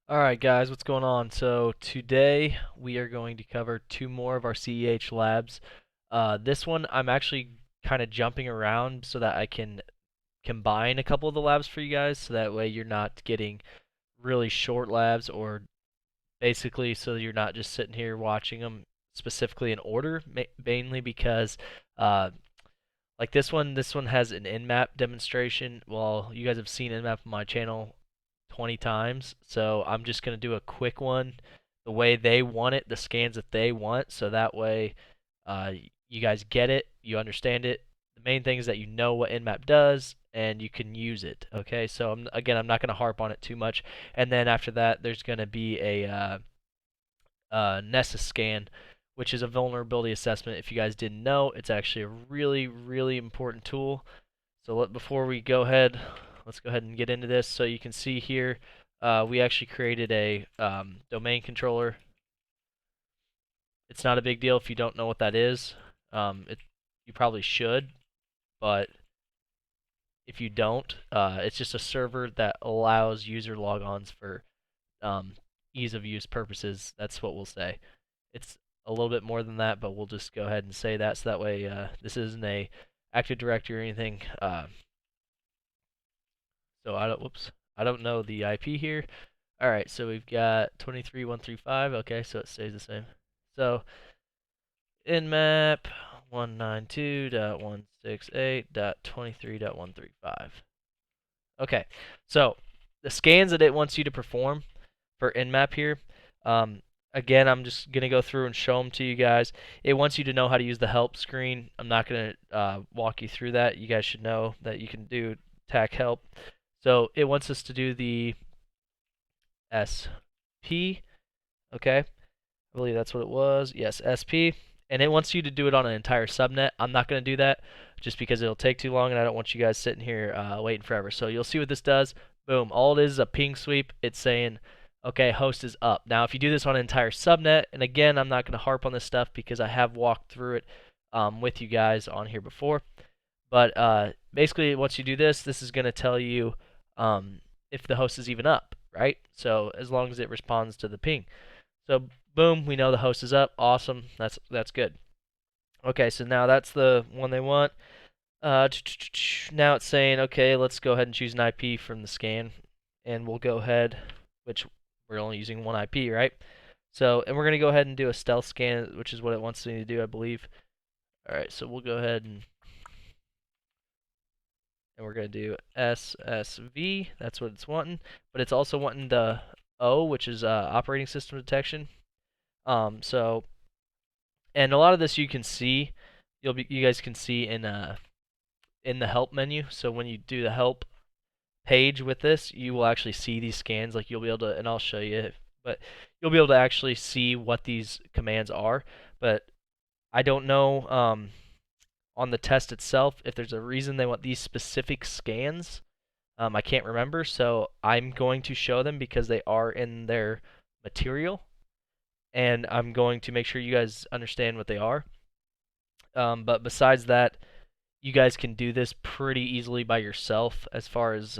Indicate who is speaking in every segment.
Speaker 1: Alright guys, what's going on? So today we are going to cover two more of our CEH labs. This one I'm actually kind of jumping around so that I can combine a couple of the labs for you guys so that way you're not getting really short labs, or basically so you're not just sitting here watching them specifically in order, mainly because uh, like this one has an in-map demonstration. Well, you guys have seen in-map on my channel 20 times. So I'm just going to do a quick one the way they want it, the scans that they want. So that way uh, you guys get it, you understand it. The main thing is that you know what Nmap does and you can use it. Okay, so I'm not going to harp on it too much. And then after that, there's going to be a Nessus scan, which is a vulnerability assessment. If you guys didn't know, it's actually a really, really important tool. So before we go ahead, let's go ahead and get into this. So you can see here, we actually created a domain controller. It's not a big deal if you don't know what that is. You probably should, but if you don't, it's just a server that allows user logons for ease of use purposes. That's what we'll say. It's a little bit more than that, but we'll just go ahead and say that so that way this isn't a Active Directory or anything. So I don't know the IP here. All right, so we've got 23.135. Okay, so it stays the same. So nmap 192.168.23.135. Okay, so the scans that it wants you to perform for nmap here. Again, I'm just gonna go through and show them to you guys. It wants you to know how to use the help screen. I'm not gonna walk you through that. You guys should know that you can do tac help. So it wants us to do the SP, okay? I believe that's what it was. Yes, SP. And it wants you to do it on an entire subnet. I'm not going to do that just because it'll take too long and I don't want you guys sitting here waiting forever. So you'll see what this does. Boom. All it is a ping sweep. It's saying, okay, host is up. Now, if you do this on an entire subnet, and again, I'm not going to harp on this stuff because I have walked through it with you guys on here before. But basically, once you do this, this is going to tell you if the host is even up, right? So as long as it responds to the ping. So boom, we know the host is up. Awesome. That's good. Okay, so now that's the one they want. Now it's saying, okay, let's go ahead and choose an IP from the scan, and we'll go ahead, which we're only using one IP, right? So, and we're going to go ahead and do a stealth scan, which is what it wants me to do, I believe. All right, so we'll go ahead and we're going to do SSV. That's what it's wanting, but it's also wanting the O, which is operating system detection. So, and a lot of this you can see, you guys can see in the help menu. So when you do the help page with this, you will actually see these scans. Like you'll be able to, and I'll show you, but you'll be able to actually see what these commands are. But I don't know on the test itself if there's a reason they want these specific scans. I can't remember, so I'm going to show them because they are in their material, and I'm going to make sure you guys understand what they are. But besides that, you guys can do this pretty easily by yourself. As far as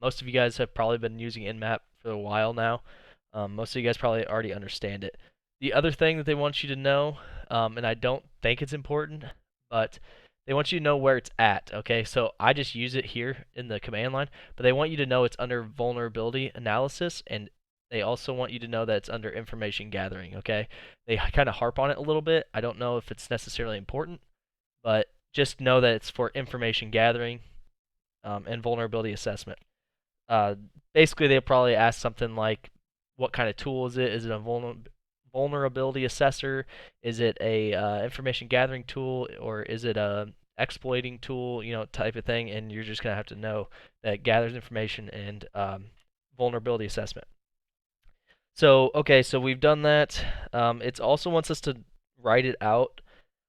Speaker 1: most of you guys have probably been using Nmap for a while now. Most of you guys probably already understand it. The other thing that they want you to know, and I don't think it's important, but they want you to know where it's at. Okay, so I just use it here in the command line, but they want you to know it's under vulnerability analysis, and they also want you to know that it's under information gathering. Okay, they kind of harp on it a little bit. I don't know if it's necessarily important, but just know that it's for information gathering and vulnerability assessment. Basically, they'll probably ask something like, what kind of tool is it? Is it a vulnerability assessor? Is it a information gathering tool, or is it a exploiting tool? You know, type of thing. And you're just gonna have to know that it gathers information and vulnerability assessment. So okay, so we've done that. It also wants us to write it out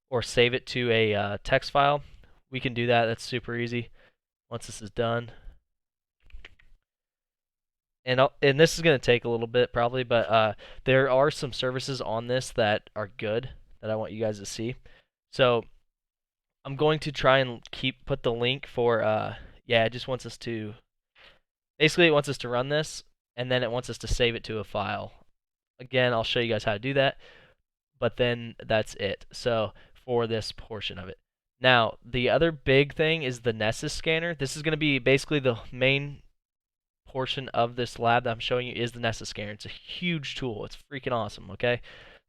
Speaker 1: or save it to a text file. We can do that. That's super easy once this is done. And this is going to take a little bit probably, but there are some services on this that are good that I want you guys to see. So I'm going to try and put the link for yeah, it just wants us to basically it wants us to run this, and then it wants us to save it to a file. Again, I'll show you guys how to do that, but then that's it. So for this portion of it. Now, the other big thing is the Nessus scanner. This is going to be basically the main portion of this lab that I'm showing you is the Nessus scanner. It's a huge tool. It's freaking awesome, okay?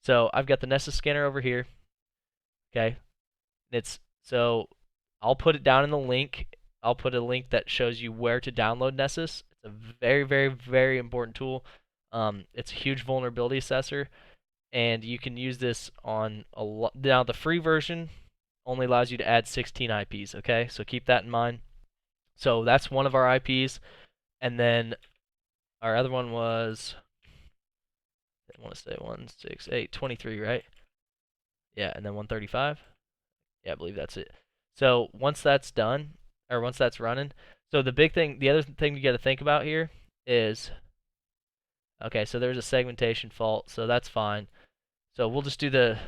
Speaker 1: So I've got the Nessus scanner over here, okay? So I'll put it down in the link. I'll put a link that shows you where to download Nessus. It's a very, very, very important tool. It's a huge vulnerability assessor, and you can use this on a lot. Now, the free version only allows you to add 16 IPs, okay? So keep that in mind. So that's one of our IPs, and then our other one was, I want to say 168, 23, right? Yeah, and then 135. Yeah, I believe that's it. So once that's done, or once that's running, so the other thing you got to think about here is, okay, so there's a segmentation fault, so that's fine. So we'll just do the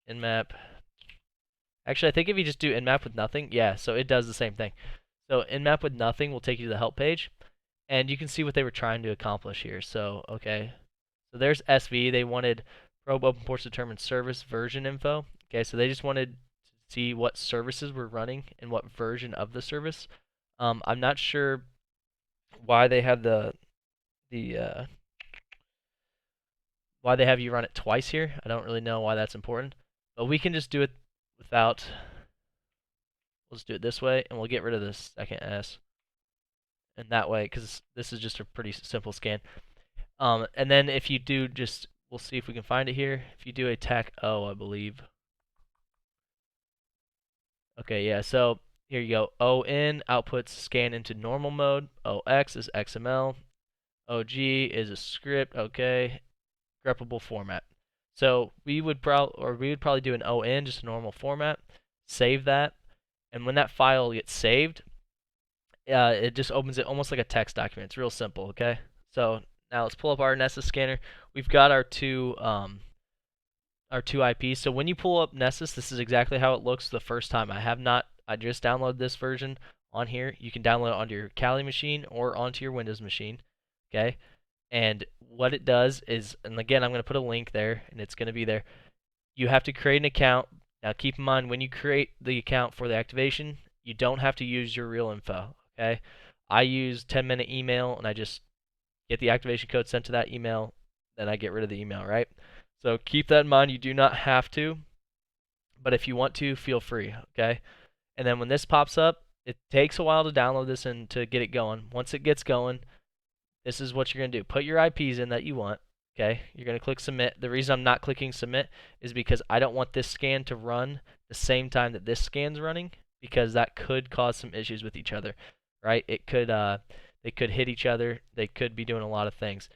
Speaker 1: nmap. Actually, I think if you just do nmap with nothing, yeah, so it does the same thing. So nmap with nothing will take you to the help page, and you can see what they were trying to accomplish here. So, okay, so there's SV. They wanted probe open ports determine service version info. Okay, so they just wanted to see what services were running and what version of the service. I'm not sure why they have why they have you run it twice here. I don't really know why that's important, but we can just do it without. We'll just do it this way, and we'll get rid of the second S. And that way, because this is just a pretty simple scan. And then if you do just, we'll see if we can find it here. If you do a TAC O, I believe. Okay, yeah, so here you go. O in outputs scan into normal mode. OX is XML. OG is a script. Okay, greppable format. So we would probably do an O in, just a normal format. Save that, and when that file gets saved, it just opens it almost like a text document. It's real simple. Okay, so now let's pull up our Nessus scanner. We've got our two IPs. So when you pull up Nessus, this is exactly how it looks the first time. I just downloaded this version on here. You can download it onto your Kali machine or onto your Windows machine. Okay, and what it does is, and again, I'm going to put a link there, and it's going to be there. You have to create an account. Now keep in mind, when you create the account for the activation, you don't have to use your real info. Okay, I use 10-minute email, and I just get the activation code sent to that email, then I get rid of the email, right? So keep that in mind. You do not have to, but if you want to, feel free, okay? And then when this pops up, it takes a while to download this and to get it going. Once it gets going, this is what you're going to do. Put your IPs in that you want, okay? You're going to click submit. The reason I'm not clicking submit is because I don't want this scan to run the same time that this scan's running, because that could cause some issues with each other, right? It could, they could hit each other. They could be doing a lot of things.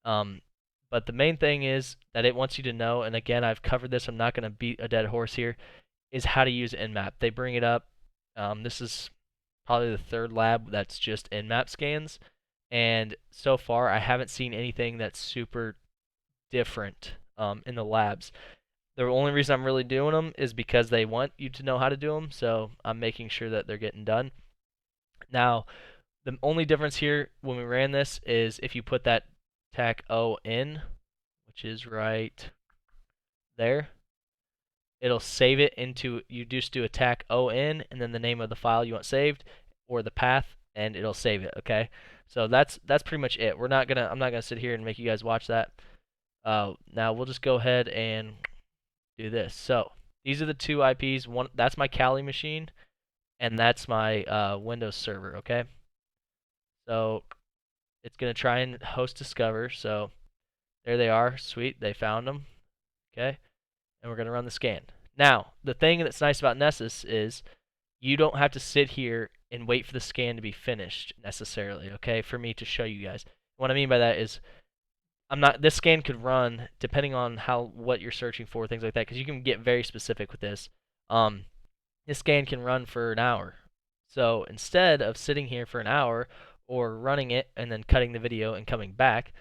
Speaker 1: But the main thing is that it wants you to know, and again, I've covered this, I'm not going to beat a dead horse here, is how to use Nmap. They bring it up. This is probably the third lab that's just Nmap scans, and so far I haven't seen anything that's super different in the labs. The only reason I'm really doing them is because they want you to know how to do them, so I'm making sure that they're getting done. Now, the only difference here when we ran this is if you put that TAC O in, which is right there, it'll save it into, you just do a TAC O in and then the name of the file you want saved or the path, and it'll save it. Okay, so that's pretty much it. I'm not gonna sit here and make you guys watch that. Now we'll just go ahead and do this. So these are the two IPs. One, that's my Kali machine, and that's my Windows server. Okay, so it's going to try and host Discover. So there they are. Sweet, they found them. Okay, and we're going to run the scan. Now, the thing that's nice about Nessus is you don't have to sit here and wait for the scan to be finished necessarily, okay, for me to show you guys. What I mean by that is this scan could run depending on what you're searching for, things like that, because you can get very specific with this. This scan can run for an hour. So instead of sitting here for an hour or running it and then cutting the video and coming back,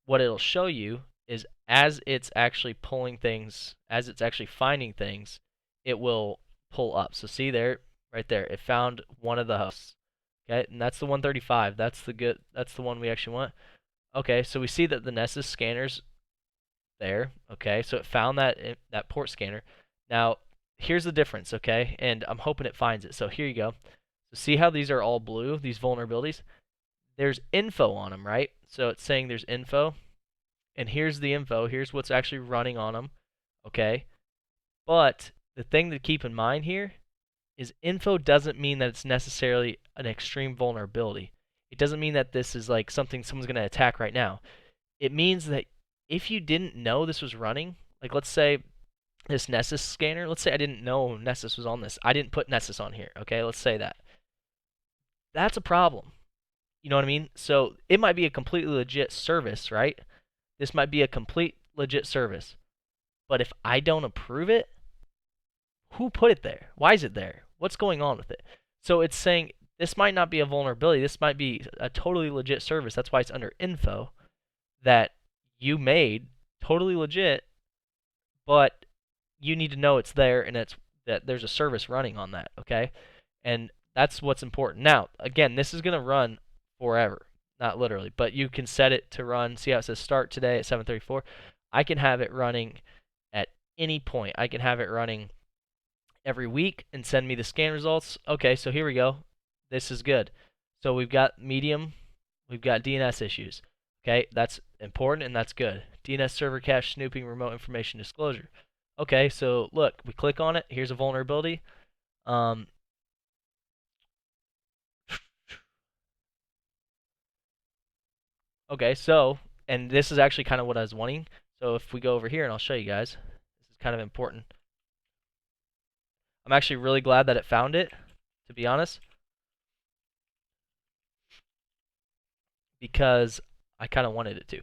Speaker 1: what it'll show you is as it's actually pulling things, as it's actually finding things, it will pull up. So see there, right there, it found one of the hosts. Okay, and that's the 135. That's the one we actually want. Okay, so we see that the Nessus scanner's there. Okay, so it found that port scanner. Now, here's the difference, okay? And I'm hoping it finds it. So here you go. So see how these are all blue, these vulnerabilities? There's info on them, right? So it's saying there's info. And here's the info. Here's what's actually running on them, okay? But the thing to keep in mind here is info doesn't mean that it's necessarily an extreme vulnerability. It doesn't mean that this is like something someone's going to attack right now. It means that if you didn't know this was running, like let's say this Nessus scanner, let's say I didn't know Nessus was on this. I didn't put Nessus on here, okay? Let's say that. That's a problem. You know what I mean? So it might be a completely legit service, right? This might be a complete legit service. But if I don't approve it, who put it there? Why is it there? What's going on with it? So it's saying this might not be a vulnerability. This might be a totally legit service. That's why it's under info that you made, totally legit, but you need to know it's there and that there's a service running on that, okay? And that's what's important. Now, again, this is going to run forever, not literally, but you can set it to run. See how it says start today at 7:34? I can have it running at any point. I can have it running every week and send me the scan results. Okay, so here we go. This is good. So we've got medium, we've got DNS issues. Okay, that's important and that's good. DNS server cache snooping, remote information disclosure. Okay, so look, we click on it. Here's a vulnerability. Okay, so, and this is actually kind of what I was wanting. So if we go over here, and I'll show you guys, this is kind of important. I'm actually really glad that it found it, to be honest, because I kind of wanted it to.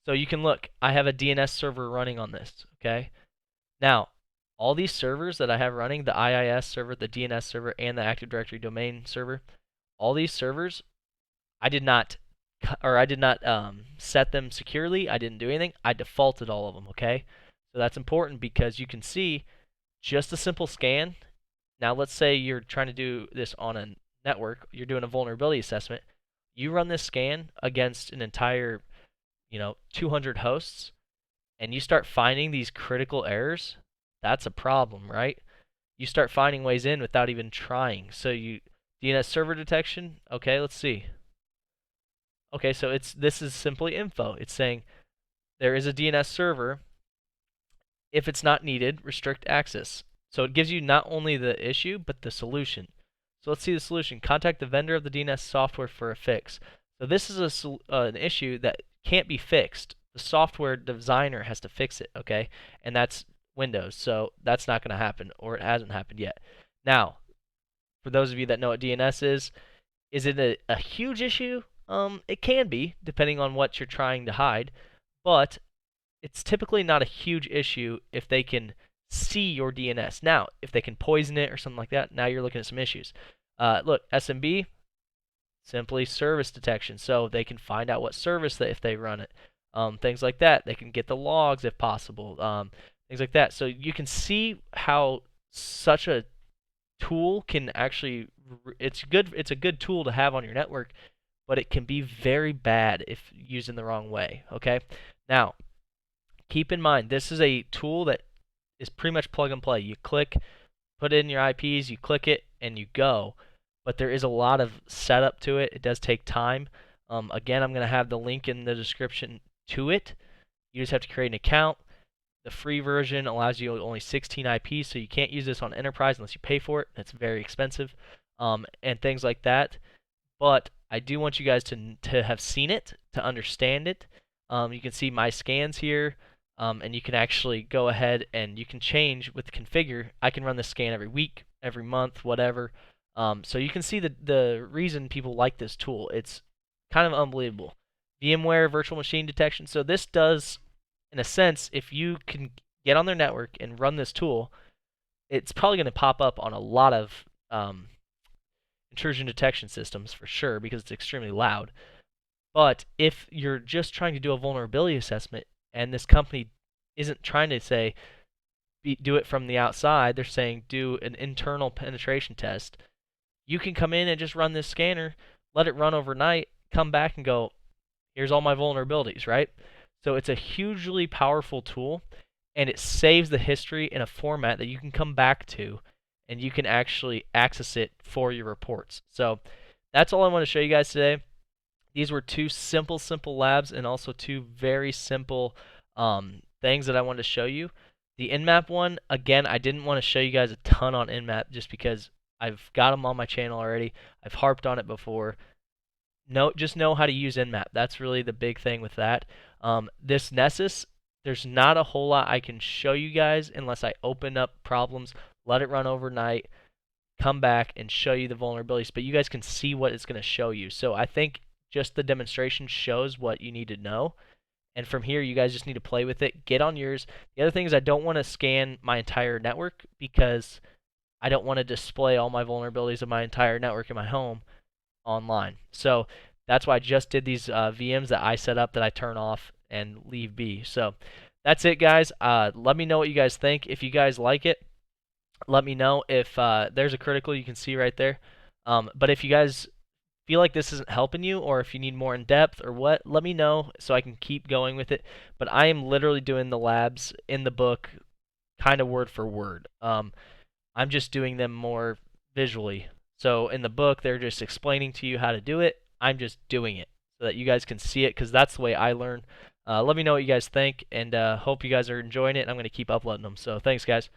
Speaker 1: So you can look, I have a DNS server running on this, okay? Now, all these servers that I have running, the IIS server, the DNS server, and the Active Directory domain server, all these servers, I did not set them securely. I didn't do anything. I defaulted all of them, okay? So that's important because you can see just a simple scan. Now let's say you're trying to do this on a network. You're doing a vulnerability assessment. You run this scan against an entire, 200 hosts, and you start finding these critical errors. That's a problem, right? You start finding ways in without even trying. So DNS server detection. Okay, let's see. Okay, so this is simply info. It's saying there is a DNS server. If it's not needed, restrict access. So it gives you not only the issue, but the solution. So let's see the solution. Contact the vendor of the DNS software for a fix. So this is an issue that can't be fixed. The software designer has to fix it, okay? And that's Windows, so that's not going to happen, or it hasn't happened yet. Now, for those of you that know what DNS is it a huge issue? It can be, depending on what you're trying to hide, but it's typically not a huge issue if they can see your DNS. Now, if they can poison it or something like that, now you're looking at some issues. Look, SMB, simply service detection, so they can find out what service if they run it. Things like that. They can get the logs if possible. Things like that. So you can see how such a tool can actually, it's a good tool to have on your network, but it can be very bad if used in the wrong way, okay? Now, keep in mind, this is a tool that is pretty much plug and play. You click, put in your IPs, you click it, and you go. But there is a lot of setup to it. It does take time. Again, I'm going to have the link in the description to it. You just have to create an account. The free version allows you only 16 IPs, so you can't use this on Enterprise unless you pay for it. It's very expensive, and things like that. But I do want you guys to have seen it, to understand it. You can see my scans here, and you can actually go ahead and you can change with configure. I can run this scan every week, every month, whatever. So you can see the reason people like this tool. It's kind of unbelievable. VMware virtual machine detection. So this does, in a sense, if you can get on their network and run this tool, it's probably going to pop up on a lot of intrusion detection systems for sure because it's extremely loud. But if you're just trying to do a vulnerability assessment and this company isn't trying to say do it from the outside, they're saying do an internal penetration test, you can come in and just run this scanner, let it run overnight, come back and go, Here's all my vulnerabilities, right? So it's a hugely powerful tool, and it saves the history in a format that you can come back to, and you can actually access it for your reports. So that's all I want to show you guys today. These were two simple labs, and also two very simple things that I wanted to show you. The Nmap one, again, I didn't want to show you guys a ton on Nmap just because I've got them on my channel already. I've harped on it before. Just know how to use Nmap. That's really the big thing with that. This Nessus, there's not a whole lot I can show you guys unless I open up problems, let it run overnight, come back and show you the vulnerabilities. But you guys can see what it's going to show you. So I think just the demonstration shows what you need to know. And from here, you guys just need to play with it. Get on yours. The other thing is I don't want to scan my entire network because I don't want to display all my vulnerabilities of my entire network in my home online. So that's why I just did these VMs that I set up that I turn off and leave be. So that's it, guys. Let me know what you guys think. If you guys like it, let me know. If there's a critical you can see right there. But if you guys feel like this isn't helping you, or if you need more in depth or what, let me know so I can keep going with it. But I am literally doing the labs in the book kind of word for word. I'm just doing them more visually. So in the book, they're just explaining to you how to do it. I'm just doing it so that you guys can see it, because that's the way I learn. Let me know what you guys think, and hope you guys are enjoying it. I'm going to keep uploading them. So thanks, guys.